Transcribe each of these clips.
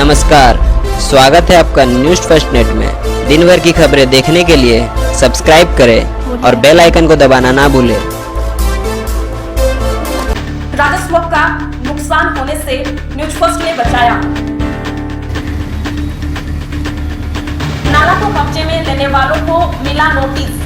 नमस्कार, स्वागत है आपका न्यूज़ फर्स्ट नेट में। दिन भर की खबरें देखने के लिए सब्सक्राइब करें और बेल आइकन को दबाना ना भूलें। राजस्व का नुकसान होने से न्यूज़ फर्स्ट ने बचाया। नाला को कब्जे में लेने वालों को मिला नोटिस।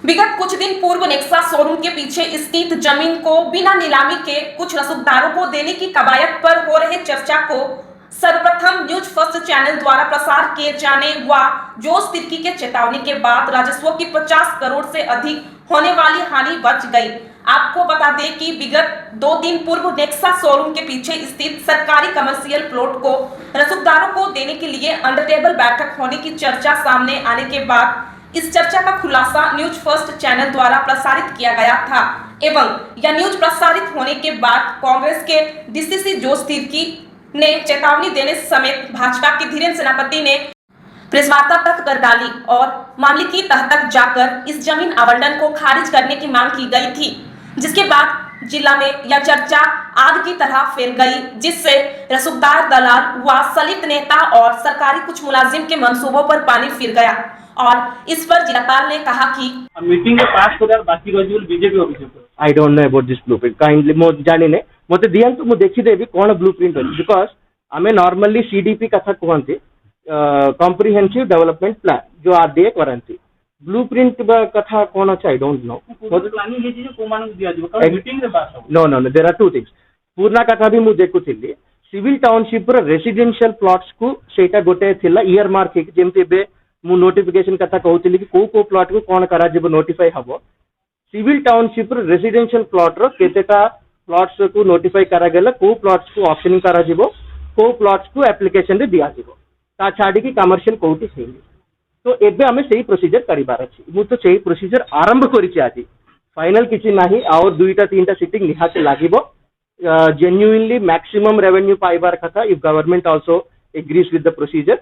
विगत कुछ दिन पूर्व नेक्सा शोरूम के पीछे स्थित जमीन को बिना नीलामी के कुछ रसूखदारों को देने की कवायद पर हो रहे चर्चा को सर्वप्रथम न्यूज फर्स्ट चैनल द्वारा प्रसार किए जाने व जोश तिर्की के चेतावनी के बाद राजस्व की 50 करोड़ से अधिक होने वाली हानि बच गई। आपको बता दें कि विगत 2 दिन पूर्व नेक्सा शोरूम के पीछे स्थित सरकारी कमर्शियल प्लॉट को रसूखदारों को देने के लिए अंडर टेबल बैठक होने की चर्चा सामने आने के बाद इस चर्चा का खुलासा न्यूज फर्स्ट चैनल द्वारा प्रसारित किया गया था एवं यह न्यूज प्रसारित होने के बाद कांग्रेस के डीसीसी जोश तिर्की ने चेतावनी देने समेत भाजपा के धीरेन्द्र सेनापति ने प्रेस वार्ता तक कर डाली और मामले की तह तक जाकर इस जमीन आवंटन को खारिज करने की मांग की गई थी, जिसके बाद जिला में यह चर्चा आग की तरह फैल गई, जिससे रसूखदार, दलाल व सलित नेता और सरकारी कुछ मुलाजिम के मंसूबों पर पानी फिर गया और इस पर जिलापाल ने कहा कि मीटिंग पास कर बाकी रही BJP office. I don't know about this blueprint kindly मो जानी ने मते दियंतु मु देखि देबी कोन ब्लूप्रिंट अछि बिकॉज़ आमे नॉर्मली सीडीपी कथा कहंती कॉम्प्रिहेंसिव डेवलपमेंट प्लान जो आरडीए करंती ब्लूप्रिंट कथा कोन अछि आई डोंट नो प्लानिंग हे जे को मानक दिया जिवो मीटिंग रे पास हो। No no no there are two things पूर्णा कथा भी मु देखुथिली सिविल टाउनशिप रो रेसिडेंशियल प्लॉट्स को सेटा गोटे थिला ईयर मार्क जेमते बे मु नोटिफिकेशन कथा कहउतिली कि को प्लॉट को कोन करा जिवो नोटिफाई हबो सिविल टाउनशिप रो रेसिडेंशियल प्लॉट रो केतेटा प्लॉट्स को नोटिफाई करा गेला को प्लॉट्स को ऑप्शनिंग करा जिवो को प्लॉट्स को एप्लिकेशन रे दिया जिवो ता छाडी की कमर्शियल कोउटी सेही तो एबे हमें सही प्रोसीजर करिबार अछि मु तो सही प्रोसीजर आरंभ करिछि आजि फाइनल किछि नाही और दुईटा तीनटा सिटिंग निहाते लागिबो जेन्युइनली मैक्सिमम रेवेन्यू पाइबार कथा if government also agrees with the procedure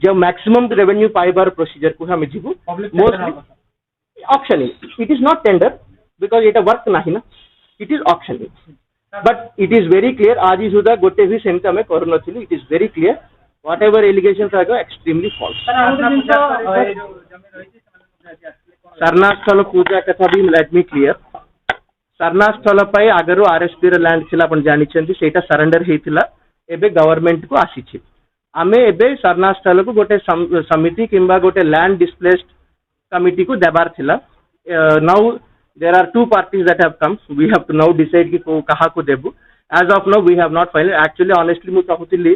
जो मैक्सिमम रेवेन्यू पाइबार प्रोसीजर को हमें जीवु mostly auctioning it is not tender because it work नाही ना it is auctioning but it is very clear आज ही सुधा गोटे भी सेमती हमें करू नथिलु it is very clear whatever allegations are extremely false. सरनास्थल पूजा कथा भी लेट मी क्लियर सरनास्थल पई आगरो आरएसपी रो लैंड छिला अपन जानि छथि सेटा सरेंडर हेतिला एबे गवर्नमेंट को आसी छि आमे एबे सरनास्थल को गोटे समिति किंबा गोटे लैंड डिस्प्लेस्ड कमिटी को देबार थिला now there are two parties that have come we have to now decide कि कहा को देबु as of now we have not final actually honestly मु चाहूतिली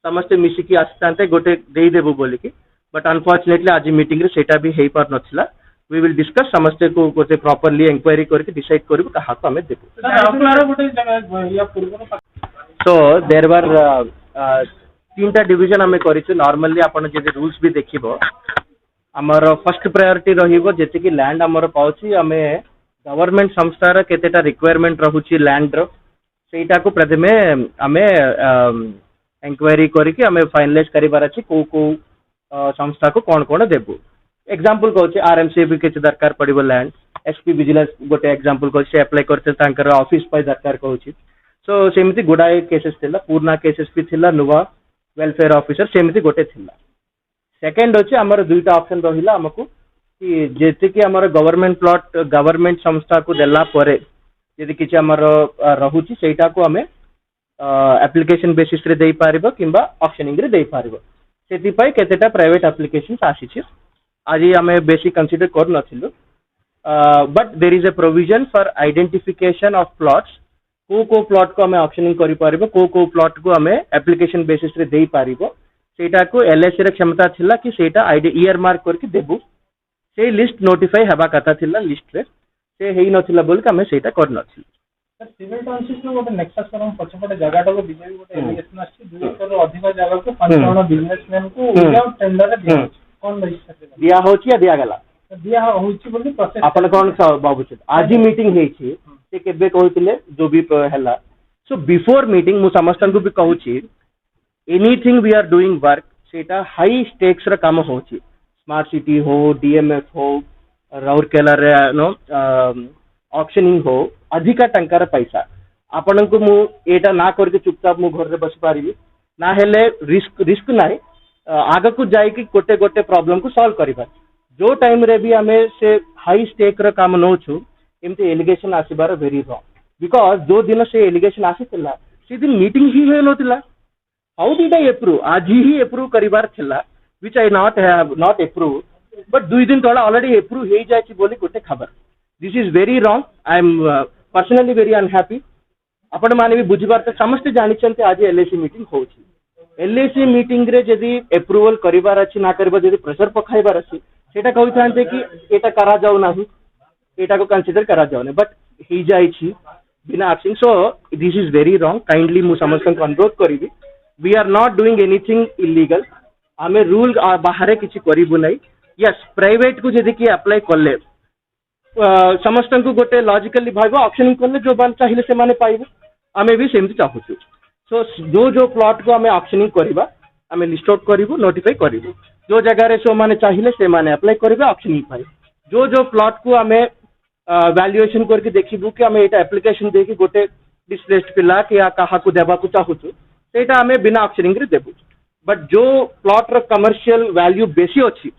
समस्त मिसी की आस्तांते गोटे देई देबु बोली कि बट अनफॉर्चुनेटली आज मीटिंग रे सेटा भी हेई पर नथिला वी विल डिस्कस समस्त को गोटे प्रॉपर्ली इंक्वायरी करके डिसाइड करबु कहा को हमें देबु सो देयर वर तीनटा डिविजन आम कर नॉर्मली आपन जे रूल्स भी देखिबो आमर फर्स्ट प्रायोरिटी रहिबो जेते कि लैंड आमर पाउची आमे गवर्नमेंट संस्थार केतेटा रिक्वायरमेंट रहूची लैंड रो सेटा को प्रथमे आमे इंक्वायरी करके आमे फाइनलाइज करिबार अछि को संस्था को कोन कोन देबो एग्जांपल कहूची आरएमसी भी के दरकार पड़िबो लैंड एसपी विजिलेंस गोटे एग्जांपल कहूची से अप्लाई करते तांकर ऑफिस पर दरकार कहूची सो सेमिति गुडाए केसेस थिला पूर्णा केसेस भी थिला नुवा वेलफेयर ऑफिसर सेमिति गोटे थिला सेकंड होची हमर दुईटा ऑप्शन रहिला हमकु कि जेते कि हमर गवर्नमेंट प्लॉट गवर्नमेंट संस्था को देला परे यदि किछ हमर रहूची सेटा को हमें एप्लिकेशन बेसिस रे देई पारिबो किंबा ऑप्शनिंग रे देई पारिबो सेति पई केतेटा प्राइवेट एप्लिकेशंस आसी छि आज हमें बेसिक कंसीडर कर नथिलु but there is a provision for identification of plots को प्लॉट को हमें ऑप्शनिंग करि पारिबो को प्लॉट को हमें एप्लिकेशन बेसिस रे देई पारिबो सेटा को एलएससी रे क्षमता थिला कि सेटा आईडी ईयर मार्क करके देबु से लिस्ट नोटिफाई हेबा कथा थिला लिस्ट रे से हेई नथिला बोल के हमें सेटा कर नथिलु सिविल टाउनशिप रो गोटे नेक्सस करम पछपटे जगाटा को बीजेपी गोटे एलिगेशन आछि 2 एकड़ रो अधिक जगह को 5 जण बिजनेसमैन को विदाउट टेंडर रे दिया कोन रजिस्टर दिया होची या दिया गला दिया होची बोली प्रोसेस अपन कोन बाबू छ आज मीटिंग हेई छी से केबे कहउतिले जो भी हैला सो बिफोर मीटिंग मु समस्तन को भी कहउची anything we are doing work सेटा हाई स्टेक्स र काम होची स्मार्ट सिटी हो डीएमएफ हो राउरकेला रे नो ऑक्शनिंग हो अधिका टंकार पैसा आपण को मु एटा ना करके चुपचाप मु घर रे बस पारिबी ना हेले रिस्क नाही आग को जाई कि गोटे गोटे प्रॉब्लम को सॉल्व करिबा जो टाइम रे भी हमें से हाई स्टेक र काम नौछु एमती एलिगेशन आसीबार वेरी रॉन्ग बिकॉज जो दिन से एलिगेशन आसीतिला से दिन मीटिंग ही होय नोतिला हाउ डिड आई अप्रूव आज ही अप्रूव करिबार थिला which I not have not approve but 2 दिन तोला ऑलरेडी अप्रूव हे जायछि बोली गोटे खबर this is very wrong I am personally very unhappy आपण माने भी बुझिबार त समस्त जानिछन्ते आज एलएसी मीटिंग होछि एलएसी मीटिंग रे जदी अप्रूवल करिबार अछि ना करबा जदी प्रेशर पखाइबार अछि सेटा कहिथान्ते कि एटा करा जाऊ नाही एटा को कंसीडर करा जाऊ नै बट ही जायछि बिना asking so this is very wrong kindly मु समस्त को अनुरोध करिबी we are not doing anything illegal आमे रूल बाहर किछि करिबु नै यस प्राइवेट को जदी कि अप्लाई करले समस्त को गोटे लॉजिकली भाइबो ऑक्शनिंग करले जो बान चाहिए से माने पाइबो आमे भी सेमति चाहूछु सो जो प्लॉट को आमे ऑक्शनिंग करबा आमे लिस्ट आउट करिबो नोटिफाई करिबो जो जगह रे सो माने चाहिए से माने अप्लाई करबे ऑक्शनिंग पाइ जो प्लॉट को आमे वैल्यूएशन करके देखिबु कि आमे एटा एप्लीकेशन देकी गोटे डिस्प्लेस्ड पिला कि या काहा को देबा को चाहूछु सेटा आमे बिना ऑक्शनिंग रे देबु बट जो प्लॉट र कमर्शियल वैल्यू बेसी अछि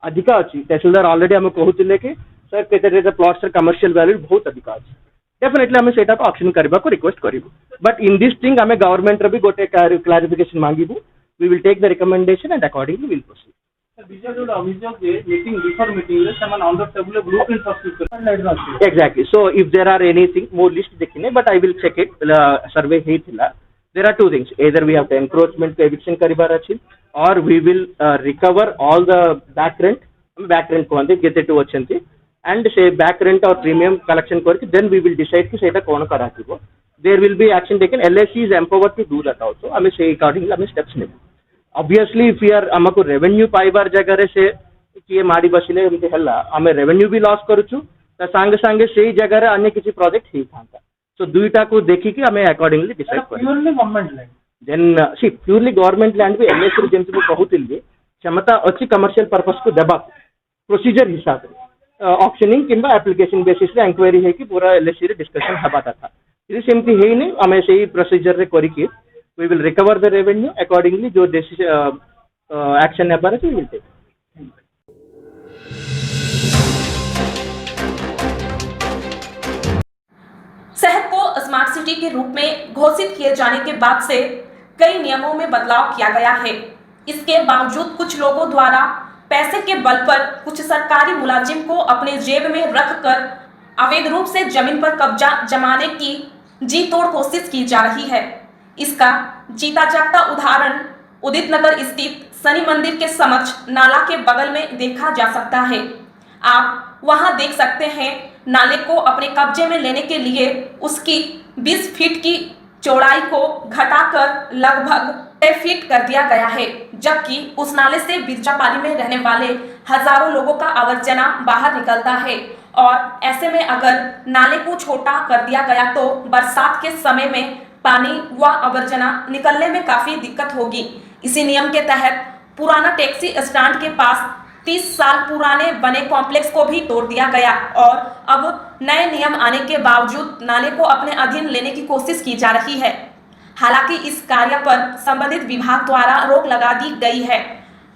अधिका अछि तहसीलदार ऑलरेडी हमें कहूतिले कि सर केते प्लॉट्स र कमर्शियल वैल्यू बहुत अधिका अछि डेफिनेटली हमें सेटा को ऑक्शन करबा को रिक्वेस्ट करिबु बट इन दिस थिंग हमें गवर्नमेंट र भी गोटे क्लैरिफिकेशन मांगिबु we will take the recommendation and accordingly will proceed विजय अभियोग जे मीटिंग बिफोर मीटिंग रे समान ऑन द टेबल ब्लूप्रिंट प्रस्तुत कर exactly so if there are anything more list देखिने but I will check it survey हेथिला there are two things either we have to encroachment eviction करिबार अछि or we will recover all the back rent कोंदे केते to अछंती and say back rent or premium collection करके then we will decide कि सेटा कोन कराथिबो there will be action taken LIC is empowered to do that also हमें से accordingly हमें steps नेबो obviously if we are हमको revenue पाइबार जगह रे से किए माडी बसिले एमते हल्ला हमें revenue भी लॉस करूछु त संगे संगे सेही जगह रे अन्य किछि प्रोजेक्ट ही थांता सो दुईटा को देखि कि हमें accordingly decide कर purely government land then see purely government land भी LIC रे जेमति को कहूतिले क्षमता अछि कमर्शियल पर्पस को देबा प्रोसीजर हिसाब रे ऑक्शनिंग किंबा एप्लीकेशन बेसिस रे इंक्वायरी है कि पूरा LIC रे डिस्कशन हबाता था यदि सेमति हेइ नै हमें सेही प्रोसीजर रे करि कि we will recover the revenue accordingly जो action है पर we will take शहर को स्मार्ट सिटी के रूप में घोषित किए जाने के बाद से कई नियमों में बदलाव किया गया है इसके बावजूद कुछ लोगों द्वारा पैसे के बल पर कुछ सरकारी मुलाजिम को अपने जेब में रखकर अवैध रूप से जमीन पर कब्जा जमाने की जी तोड़ कोशिश की जा रही है इसका जीता जागता उदाहरण उदित नगर स्थित शनि मंदिर के समक्ष नाला के बगल में देखा जा सकता है आप वहां देख सकते हैं नाले को अपने कब्जे में लेने के लिए उसकी 20 फीट की चौड़ाई को घटाकर लगभग 6 फीट कर दिया गया है जबकि उस नाले से बिरजापाली में रहने वाले हजारों लोगों का आवर्जना बाहर निकलता है और ऐसे में अगर नाले को छोटा कर दिया गया तो बरसात के समय में पानी व आवर्जना निकलने में काफी दिक्कत होगी इसी नियम के तहत पुराना टैक्सी स्टैंड के पास 30 साल पुराने बने कॉम्प्लेक्स को भी तोड़ दिया गया और अब नए नियम आने के बावजूद नाले को अपने अधीन लेने की कोशिश की जा रही है हालांकि इस कार्य पर संबंधित विभाग द्वारा रोक लगा दी गई है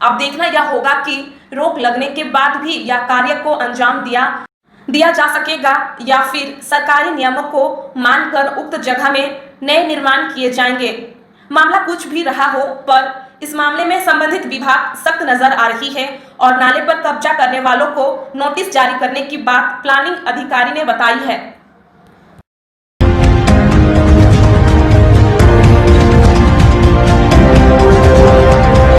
अब देखना यह होगा कि रोक लगने के बाद भी यह कार्य को अंजाम दिया जा सकेगा या फिर सरकारी नियमों को मानकर उक्त जगह में नए निर्माण किए जाएंगे मामला कुछ भी रहा हो पर इस मामले में संबंधित विभाग सख्त नजर आ रही है और नाले पर कब्जा करने वालों को नोटिस जारी करने की बात प्लानिंग अधिकारी ने बताई है